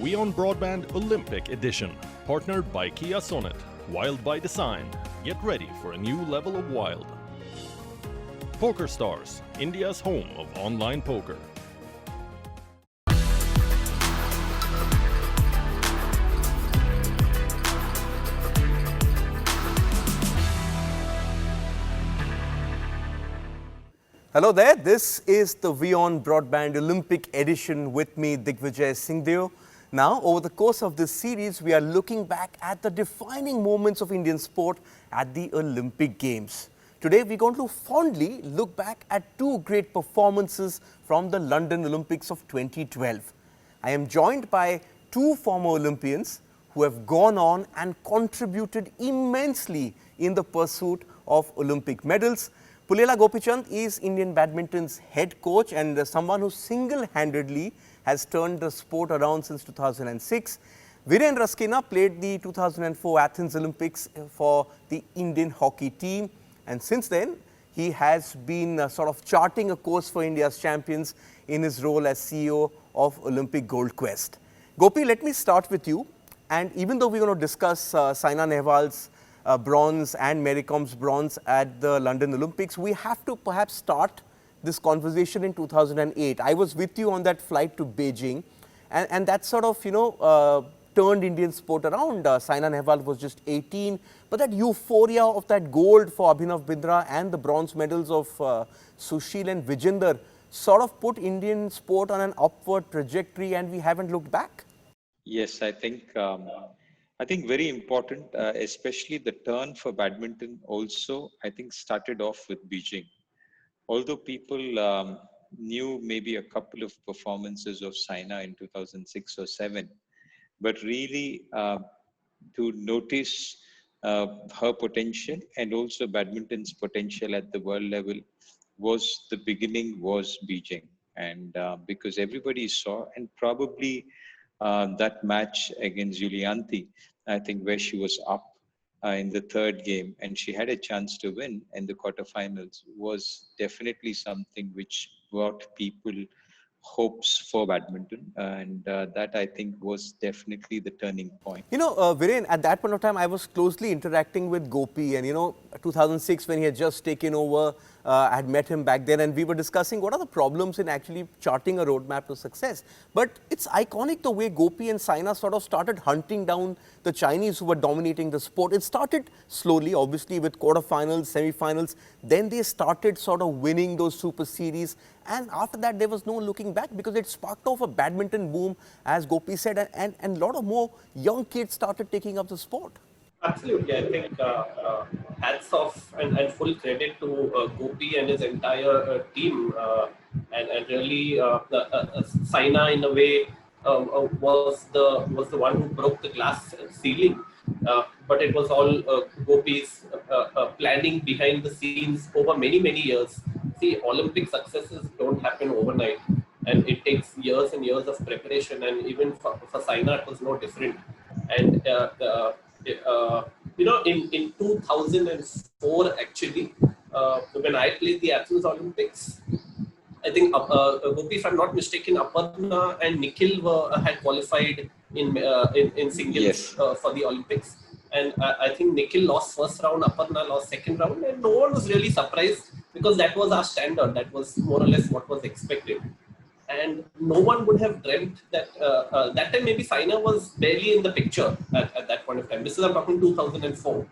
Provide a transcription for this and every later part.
WION Broadband Olympic Edition, partnered by Kia Sonet. Wild by design. Get ready for a new level of wild. PokerStars, India's home of online poker. Hello there, this is the WION Broadband Olympic Edition with me, Digvijay Singhdeo. Now, over the course of this series, we are looking back at the defining moments of Indian sport at the Olympic Games. Today, we're going to fondly look back at two great performances from the London Olympics of 2012. I am joined by two former Olympians who have gone on and contributed immensely in the pursuit of Olympic medals. Pullela Gopichand is Indian badminton's head coach and someone who single-handedly has turned the sport around since 2006. Viren Raskina played the 2004 Athens Olympics for the Indian hockey team, and since then he has been sort of charting a course for India's champions in his role as CEO of Olympic Gold Quest. Gopi, let me start with you, and even though we're going to discuss Saina Nehwal's bronze and Mary Com's bronze at the London Olympics, we have to perhaps start this conversation in 2008. I was with you on that flight to Beijing, and that sort of, turned Indian sport around. Saina Nehwal was just 18, but that euphoria of that gold for Abhinav Bindra and the bronze medals of Sushil and Vijender sort of put Indian sport on an upward trajectory, and we haven't looked back. Yes, I think very important, especially the turn for badminton also, I think started off with Beijing. Although people knew maybe a couple of performances of Saina in 2006 or 7, but really to notice her potential and also badminton's potential at the world level was the beginning was Beijing. And because everybody saw, and probably that match against Julianti, I think where she was up in the third game and she had a chance to win in the quarterfinals was definitely something which brought people hopes for badminton, and that I think was definitely the turning point. Viren, at that point of time, I was closely interacting with Gopi, and 2006 when he had just taken over, I had met him back then, and we were discussing what are the problems in actually charting a roadmap to success. But it's iconic the way Gopi and Saina sort of started hunting down the Chinese who were dominating the sport. It started slowly, obviously, with quarterfinals, semi-finals. Then they started sort of winning those super series. And after that, there was no looking back because it sparked off a badminton boom, as Gopi said, and a lot of more young kids started taking up the sport. Absolutely. I think hats off and full credit to Gopi and his entire team. And really, Saina, in a way, was the one who broke the glass ceiling. But it was all Gopi's planning behind the scenes over many years. See, Olympic successes don't happen overnight, and it takes years and years of preparation. And even for Saina, it was no different. And in 2004, actually, when I played the Athens Olympics, I think Gopi, if I'm not mistaken, Aparna and Nikhil had qualified in singles Yes. For the Olympics. And I think Nikhil lost first round, Aparna lost second round, and no one was really surprised because that was our standard. That was more or less what was expected. And no one would have dreamt that that time maybe Saina was barely in the picture at that point of time. This is, I'm talking 2004.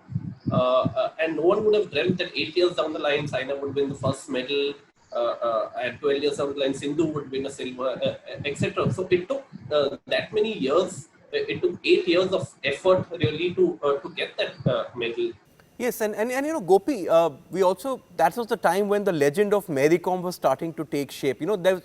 And no one would have dreamt that 8 years down the line, Saina would win the first medal. And 12 years down the line, Sindhu would win a silver, etc. So it took that many years. It took 8 years of effort really to get that medal. Yes, and Gopi, we also, that was the time when the legend of Mary Com was starting to take shape.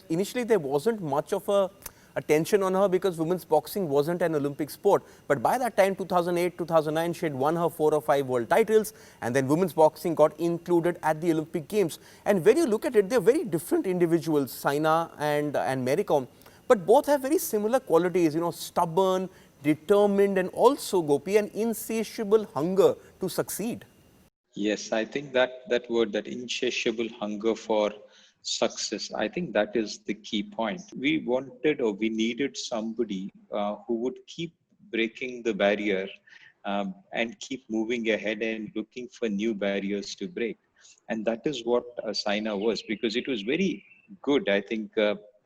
Initially there wasn't much of a attention on her because women's boxing wasn't an Olympic sport. But by that time, 2008, 2009, she had won her 4 or 5 world titles, and then women's boxing got included at the Olympic Games. And when you look at it, they're very different individuals, Saina and Mary Com, but both have very similar qualities, stubborn, determined, and also, Gopi, an insatiable hunger to succeed. Yes, I think that word, that insatiable hunger for success. I think that is the key point. We wanted or we needed somebody who would keep breaking the barrier and keep moving ahead and looking for new barriers to break. And that is what Saina was, because it was very good, I think,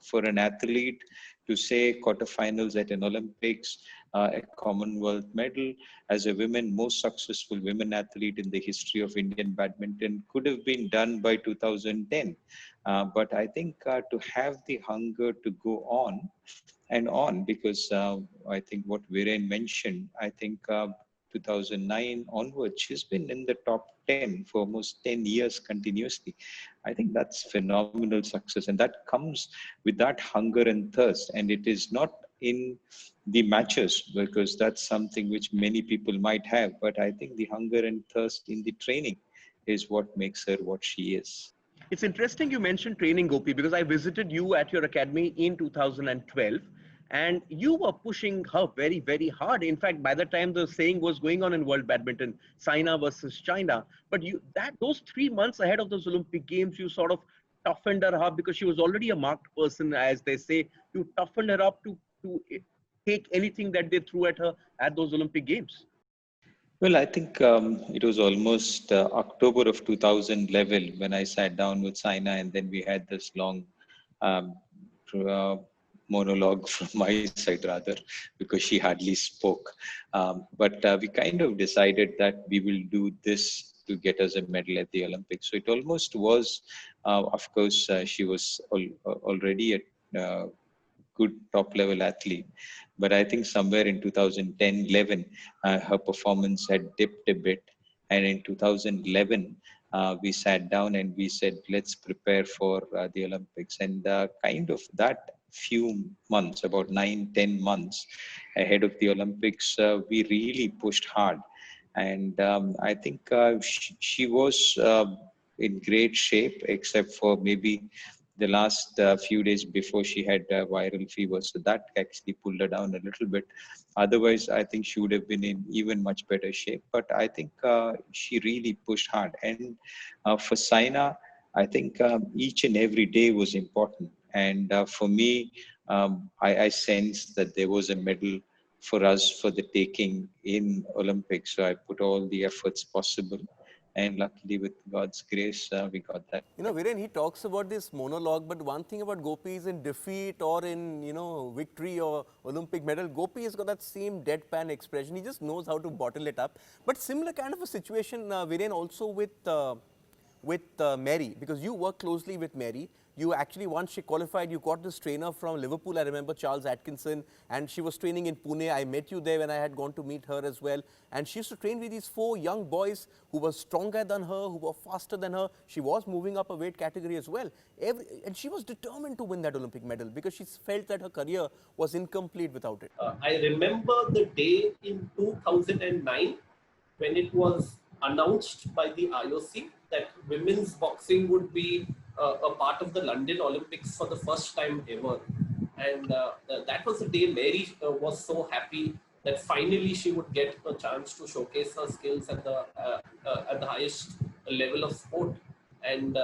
for an athlete to say quarterfinals at an Olympics, a Commonwealth medal. As a women, most successful women athlete in the history of Indian badminton could have been done by 2010. But I think to have the hunger to go on and on, because I think what Viren mentioned, I think 2009 onwards, she's been in the top 10 for almost 10 years continuously. I think that's phenomenal success. And that comes with that hunger and thirst. And it is not in the matches, because that's something which many people might have. But I think the hunger and thirst in the training is what makes her what she is. It's interesting you mentioned training, Gopi, because I visited you at your academy in 2012 and you were pushing her very, very hard. In fact, by the time the saying was going on in world badminton, China versus China, but those 3 months ahead of those Olympic Games, you sort of toughened her up because she was already a marked person, as they say. You toughened her up to take anything that they threw at her at those Olympic Games. Well, I think it was almost October of 2011 when I sat down with Saina, and then we had this long um, monologue from my side, rather, because she hardly spoke. But we kind of decided that we will do this to get us a medal at the Olympics. So it almost was, of course, she was already a good top level athlete. But I think somewhere in 2010-11, her performance had dipped a bit. And in 2011, we sat down and we said, let's prepare for the Olympics. And kind of that few months, about 9-10 months ahead of the Olympics, we really pushed hard. And I think she was in great shape, except for maybe the last few days before she had viral fever. So that actually pulled her down a little bit. Otherwise, I think she would have been in even much better shape. But I think she really pushed hard. And for Saina, I think each and every day was important. And for me, I sensed that there was a medal for us for the taking in Olympics. So I put all the efforts possible. And luckily, with God's grace, we got that. You know, Viren, he talks about this monologue, but one thing about Gopi is in defeat or in, victory or Olympic medal, Gopi has got that same deadpan expression. He just knows how to bottle it up. But similar kind of a situation, Viren, also with Mary, because you work closely with Mary. You actually, once she qualified, you got this trainer from Liverpool, I remember, Charles Atkinson, and she was training in Pune. I met you there when I had gone to meet her as well. And she used to train with these 4 young boys who were stronger than her, who were faster than her. She was moving up a weight category as well. And she was determined to win that Olympic medal because she felt that her career was incomplete without it. I remember the day in 2009 when it was announced by the IOC that women's boxing would be a part of the London Olympics for the first time ever. And that was the day Mary was so happy that finally she would get a chance to showcase her skills at the highest level of sport. And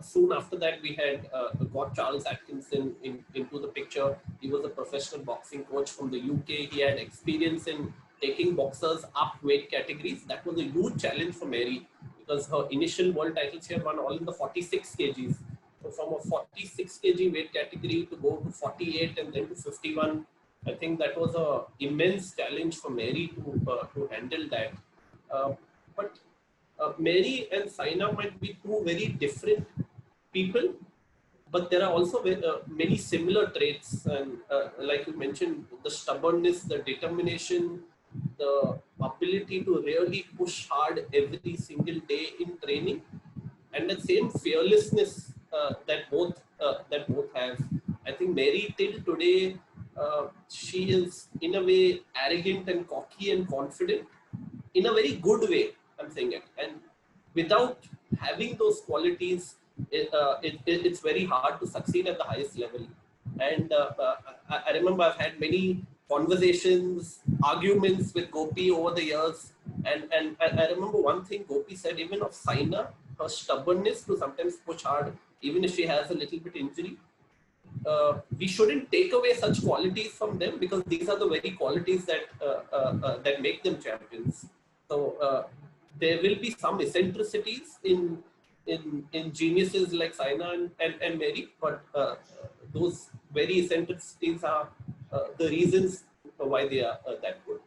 soon after that, we had got Charles Atkinson into the picture. He was a professional boxing coach from the UK. He had experience in taking boxers up weight categories. That was a huge challenge for Mary because her initial world titles she had won all in the 46 kgs. So from a 46 kg weight category to go to 48 and then to 51, I think that was an immense challenge for Mary to handle that. But Mary and Saina might be two very different people, but there are also many similar traits. And like you mentioned, the stubbornness, the determination, the ability to really push hard every single day in training, and the same fearlessness that both have. I think Mary till today, she is in a way arrogant and cocky and confident, in a very good way. I'm saying it, and without having those qualities, it's very hard to succeed at the highest level. And I remember I've had many conversations, arguments with Gopi over the years, and I remember one thing Gopi said, even of Saina, her stubbornness to sometimes push hard, even if she has a little bit injury. We shouldn't take away such qualities from them, because these are the very qualities that make them champions. So there will be some eccentricities in geniuses like Saina and Mary, but those very eccentricities are the reasons why they are that good.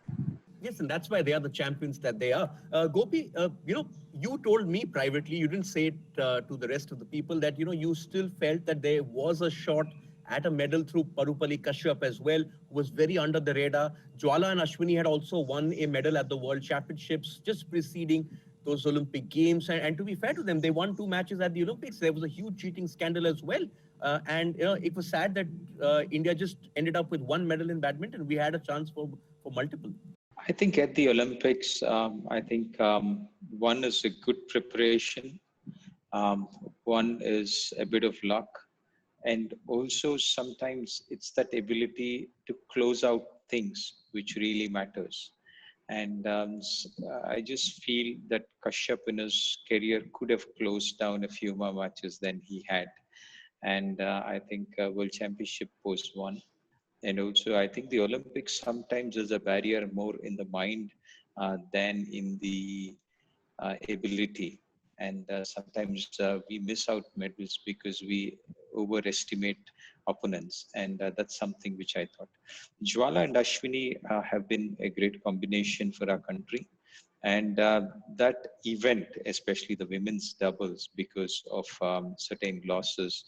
Yes, and that's why they are the champions that they are. Gopi, you told me privately, you didn't say it to the rest of the people, that, you still felt that there was a shot at a medal through Parupalli Kashyap as well, who was very under the radar. Jwala and Ashwini had also won a medal at the World Championships just preceding those Olympic Games. And to be fair to them, they won 2 matches at the Olympics. There was a huge cheating scandal as well. And it was sad that India just ended up with 1 medal in badminton. We had a chance for multiple. I think at the Olympics, one is a good preparation. One is a bit of luck. And also sometimes it's that ability to close out things which really matters. And I just feel that Kashyap in his career could have closed down a few more matches than he had. And I think World Championship was one. And also, I think the Olympics sometimes is a barrier more in the mind than in the ability. And sometimes we miss out medals because we overestimate opponents. And that's something which I thought. Jwala and Ashwini have been a great combination for our country. And that event, especially the women's doubles, because of certain losses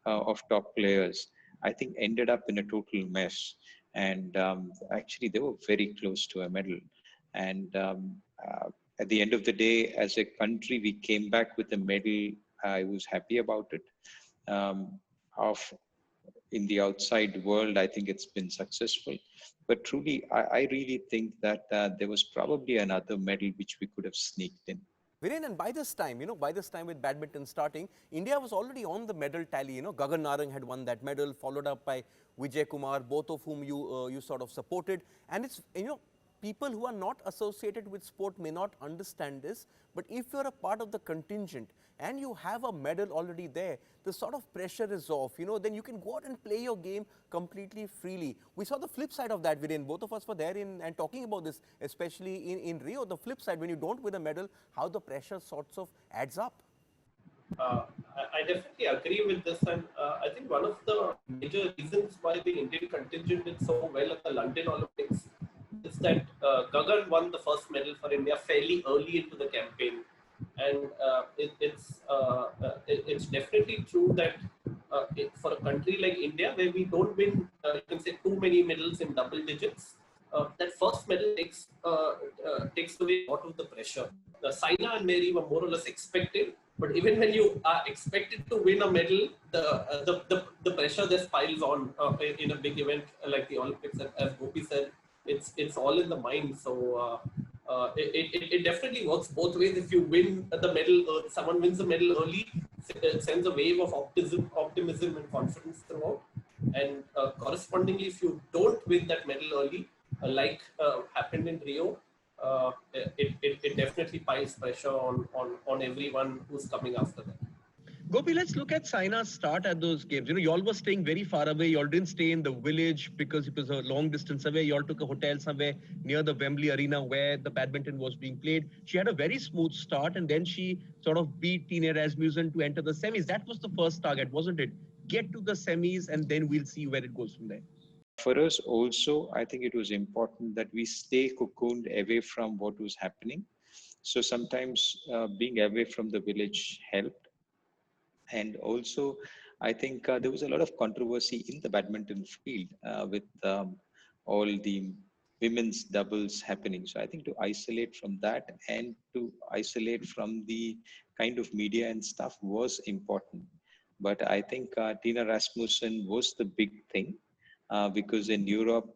of top players, I think ended up in a total mess. And actually, they were very close to a medal. And at the end of the day, as a country, we came back with a medal. I was happy about it. In the outside world, I think it's been successful. But truly, I really think that there was probably another medal which we could have sneaked in. Viren, and by this time, with badminton starting, India was already on the medal tally. Gagan Narang had won that medal, followed up by Vijay Kumar, both of whom you sort of supported. And it's, people who are not associated with sport may not understand this, but if you're a part of the contingent and you have a medal already there, the sort of pressure is off, then you can go out and play your game completely freely. We saw the flip side of that, Viren. Both of us were there and talking about this, especially in Rio, the flip side, when you don't win a medal, how the pressure sorts of adds up. I definitely agree with this, and I think one of the major reasons why the Indian contingent did so well at the London Olympics is that Gagan won the first medal for India fairly early into the campaign, and it's definitely true that for a country like India, where we don't win, you can say, too many medals in double digits, that first medal takes away a lot of the pressure. Saina and Mary were more or less expected, but even when you are expected to win a medal, the pressure just piles on in a big event like the Olympics. As Gopi said, it's all in the mind. So it definitely works both ways. If you win the medal, someone wins the medal early, it sends a wave of optimism and confidence throughout. And correspondingly, if you don't win that medal early, like happened in Rio, it definitely piles pressure on everyone who's coming after that. Gopi, let's look at Saina's start at those games. You all were staying very far away. You all didn't stay in the village because it was a long distance away. You all took a hotel somewhere near the Wembley Arena where the badminton was being played. She had a very smooth start, and then she sort of beat Tine Rasmussen to enter the semis. That was the first target, wasn't it? Get to the semis, and then we'll see where it goes from there. For us also, I think it was important that we stay cocooned away from what was happening. So sometimes being away from the village helped. And also, I think there was a lot of controversy in the badminton field with all the women's doubles happening. So I think to isolate from that and to isolate from the kind of media and stuff was important. But I think Tine Rasmussen was the big thing. Because in Europe,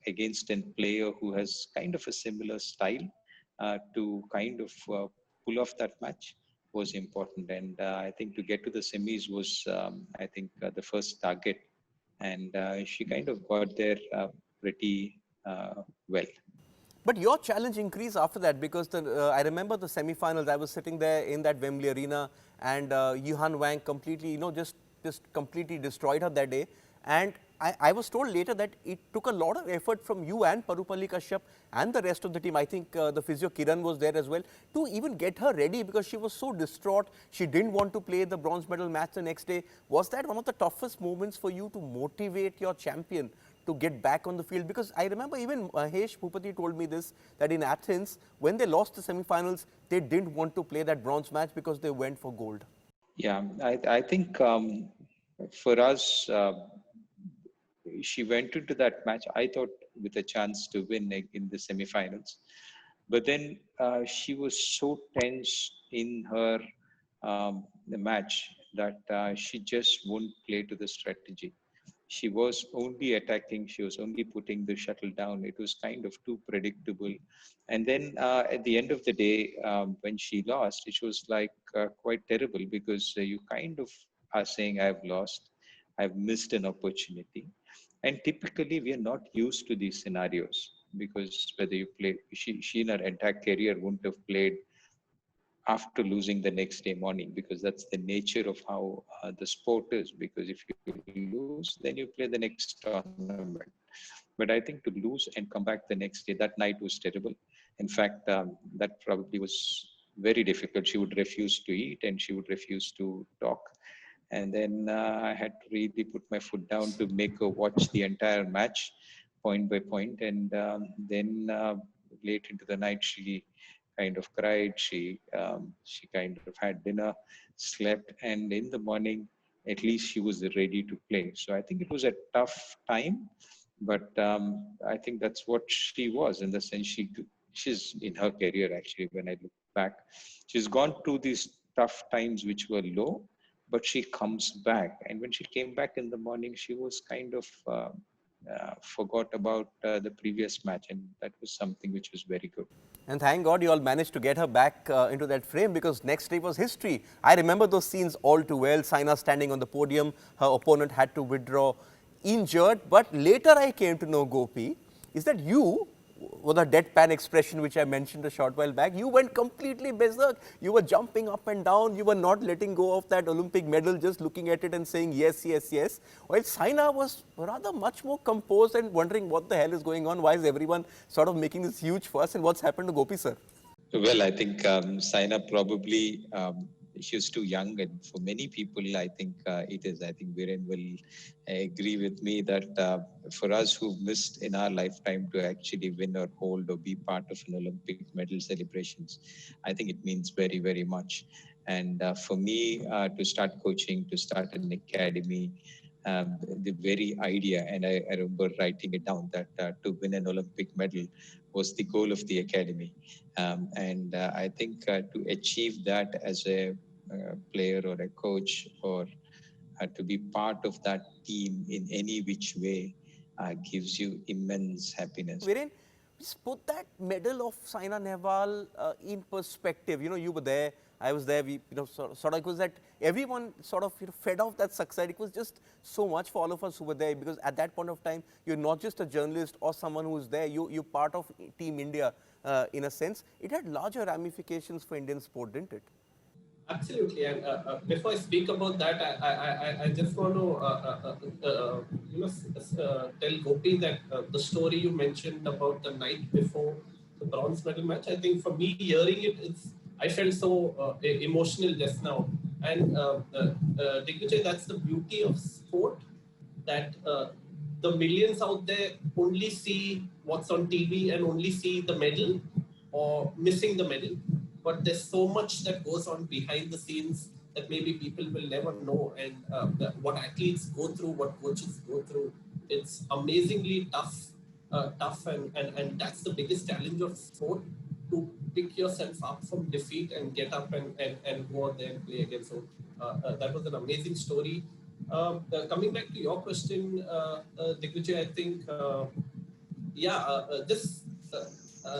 against a player who has kind of a similar style, to kind of pull off that match was important. And I think to get to the semis was, I think, the first target. And she kind of got there pretty well. But your challenge increased after that because I remember the semi-finals. I was sitting there in that Wembley arena, and Yuhan Wang completely, just completely destroyed her that day. And I was told later that it took a lot of effort from you and Parupalli Kashyap and the rest of the team. I think the physio Kiran was there as well to even get her ready because she was so distraught. She didn't want to play the bronze medal match the next day. Was that one of the toughest moments for you to motivate your champion to get back on the field? Because I remember even Mahesh Bhupati told me this, that in Athens, when they lost the semi-finals, they didn't want to play that bronze match because they went for gold. Yeah, I think for us, she went into that match, I thought, with a chance to win in the semi-finals. But then she was so tense in her the match that she just wouldn't play to the strategy. She was only attacking, she was only putting the shuttle down. It was kind of too predictable. And then at the end of the day, when she lost, it was like quite terrible because you kind of are saying, I've lost, I've missed an opportunity. And typically, we are not used to these scenarios because whether you play, she in her entire career wouldn't have played after losing the next day morning, because that's the nature of how the sport is. Because if you lose, then you play the next tournament. But I think to lose and come back the next day, that night was terrible. In fact, that probably was very difficult. She would refuse to eat and she would refuse to talk. And then I had to really put my foot down to make her watch the entire match point by point. And then late into the night, she kind of cried. She kind of had dinner, slept, and in the morning, at least she was ready to play. So I think it was a tough time, but I think that's what she was, in the sense she's in her career, actually, when I look back, she's gone through these tough times which were low, but she comes back. And when she came back in the morning, she was kind of forgot about the previous match, and that was something which was very good. And thank God you all managed to get her back into that frame, because next day was history. I remember those scenes all too well. Saina standing on the podium, her opponent had to withdraw injured. But later I came to know, Gopi, is that you, with a deadpan expression which I mentioned a short while back, you went completely berserk. You were jumping up and down. You were not letting go of that Olympic medal, just looking at it and saying yes, yes, yes. While Saina was rather much more composed and wondering what the hell is going on. Why is everyone sort of making this huge fuss, and what's happened to Gopi, sir? Well, I think Saina probably, she was too young, and for many people, I think it is. I think Viren will agree with me that for us who've missed in our lifetime to actually win or hold or be part of an Olympic medal celebrations, I think it means very, very much. And for me, to start coaching, to start an academy, the very idea, and I remember writing it down, that to win an Olympic medal was the goal of the academy. And I think to achieve that as a player or a coach, or to be part of that team in any which way, gives you immense happiness. Viren, just put that medal of Saina Nehwal in perspective. You were there, I was there. We, sort of, it was that everyone sort of fed off that success. It was just so much for all of us who were there, because at that point of time, you're not just a journalist or someone who's there. You're part of Team India in a sense. It had larger ramifications for Indian sport, didn't it? Absolutely, and before I speak about that, I just want to tell Gopi that the story you mentioned about the night before the bronze medal match, I think for me hearing it, I felt so emotional just now. And Digvijay, that's the beauty of sport, that the millions out there only see what's on TV and only see the medal or missing the medal. But there's so much that goes on behind the scenes that maybe people will never know. And what athletes go through, what coaches go through, it's amazingly tough, and that's the biggest challenge of sport, to pick yourself up from defeat and get up and go out there and play again. So that was an amazing story. Coming back to your question, Digvijay, I think,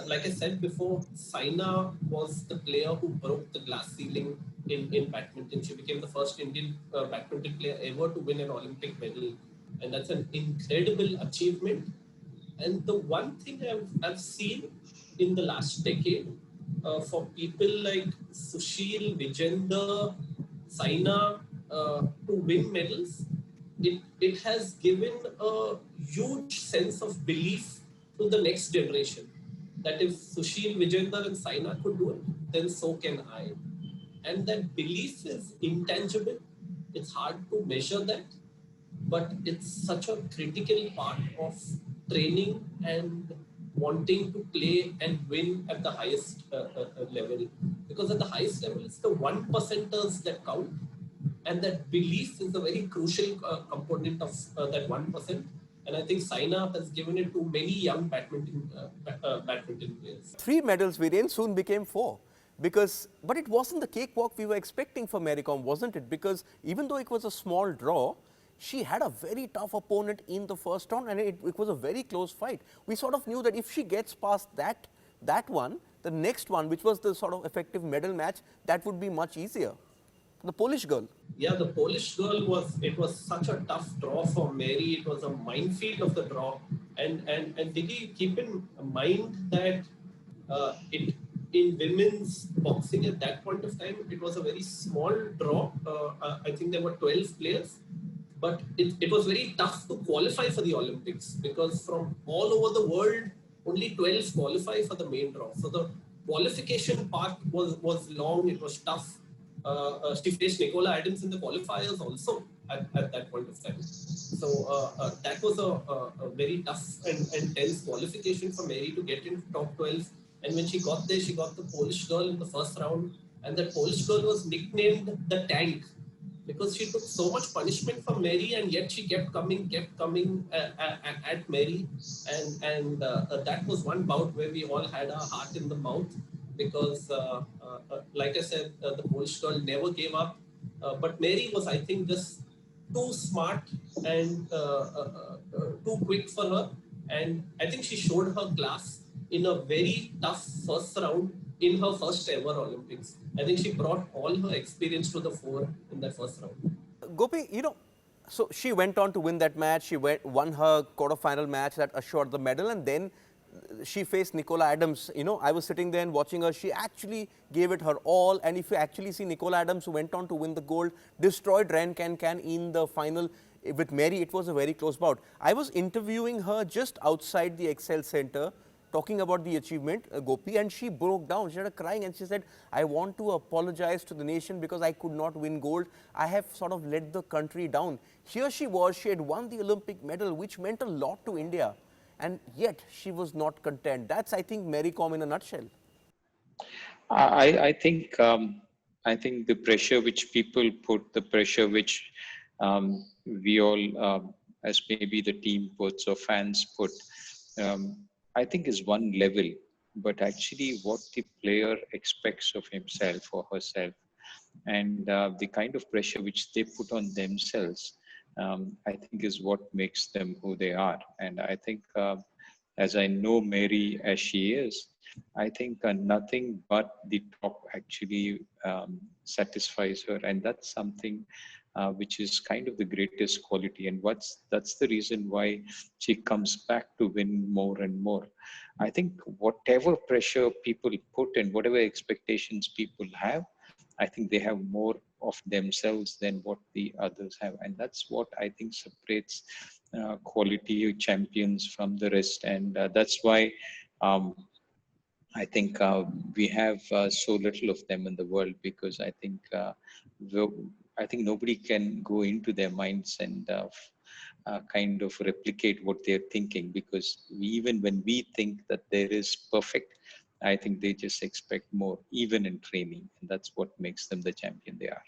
like I said before, Saina was the player who broke the glass ceiling in badminton. She became the first Indian badminton player ever to win an Olympic medal. And that's an incredible achievement. And the one thing I've seen in the last decade for people like Sushil, Vijender, Saina to win medals, it has given a huge sense of belief to the next generation. That if Sushil, Vijender and Saina could do it, then so can I. And that belief is intangible. It's hard to measure that, but it's such a critical part of training and wanting to play and win at the highest level. Because at the highest level, it's the 1%ers that count, and that belief is a very crucial component of that 1%. And I think Saina has given it to many young badminton players. 3 medals, Viren, soon became 4. But it wasn't the cakewalk we were expecting for Mary Kom, wasn't it? Because even though it was a small draw, she had a very tough opponent in the first round, and it was a very close fight. We sort of knew that if she gets past that one, the next one, which was the sort of effective medal match, that would be much easier. The Polish girl. Yeah, the Polish girl was such a tough draw for Mary. It was a minefield of the draw. And Diggy, keep in mind that it in women's boxing at that point of time, it was a very small draw. I think there were 12 players. But it was very tough to qualify for the Olympics because from all over the world, only 12 qualify for the main draw. So the qualification part was long, it was tough. She faced Nicola Adams in the qualifiers also at that point of time. So that was a very tough and tense qualification for Mary to get into top 12. And when she got there, she got the Polish girl in the first round. And that Polish girl was nicknamed the Tank, because she took so much punishment from Mary, and yet she kept coming at Mary. And that was one bout where we all had our heart in the mouth, because like I said, the Polish girl never gave up. But Mary was, I think, just too smart and too quick for her. And I think she showed her class in a very tough first round in her first ever Olympics. I think she brought all her experience to the fore in that first round. Gopi, so she went on to win that match. She won her quarter-final match that assured the medal, and then she faced Nicola Adams. I was sitting there and watching her. She actually gave it her all, and if you actually see Nicola Adams, who went on to win the gold, destroyed Ren Can in the final. With Mary, it was a very close bout. I was interviewing her just outside the Excel Center, talking about the achievement, Gopi, and she broke down. She started crying and she said, I want to apologize to the nation because I could not win gold. I have sort of let the country down. Here she was, she had won the Olympic medal, which meant a lot to India. And yet she was not content. That's, I think, Mary Kom in a nutshell. I think the pressure which people put, the pressure which we all, as maybe the team puts or fans put, I think is one level, but actually what the player expects of himself or herself, and the kind of pressure which they put on themselves, I think is what makes them who they are. And I think as I know Mary as she is, I think nothing but the top actually satisfies her, and that's something which is kind of the greatest quality, and that's the reason why she comes back to win more and more. I think whatever pressure people put and whatever expectations people have, I think they have more of themselves than what the others have, and that's what I think separates quality champions from the rest. And that's why I think we have so little of them in the world, because I think nobody can go into their minds and kind of replicate what they're thinking, because even when we think that there is perfect, I think they just expect more, even in training, and that's what makes them the champion they are.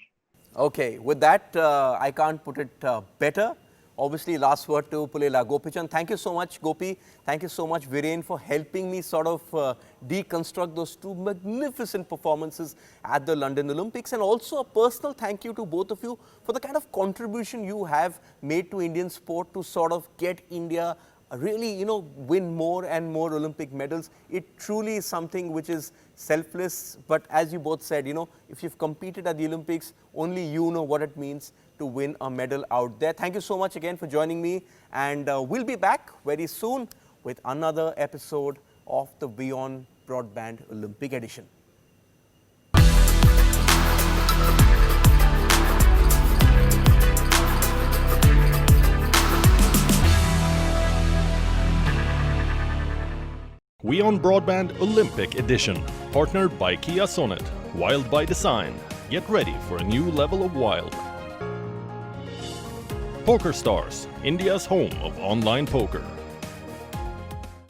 Okay, with that, I can't put it better. Obviously, last word to Pulela. Gopichand, thank you so much, Gopi. Thank you so much, Viren, for helping me sort of deconstruct those two magnificent performances at the London Olympics. And also a personal thank you to both of you for the kind of contribution you have made to Indian sport to sort of get India really, win more and more Olympic medals. It truly is something which is selfless. But as you both said, if you've competed at the Olympics, only you know what it means to win a medal out there. Thank you so much again for joining me. And we'll be back very soon with another episode of the WION Broadband Olympic Edition. WION Broadband Olympic Edition, partnered by Kia Sonet, Wild by Design. Get ready for a new level of wild. PokerStars, India's home of online poker.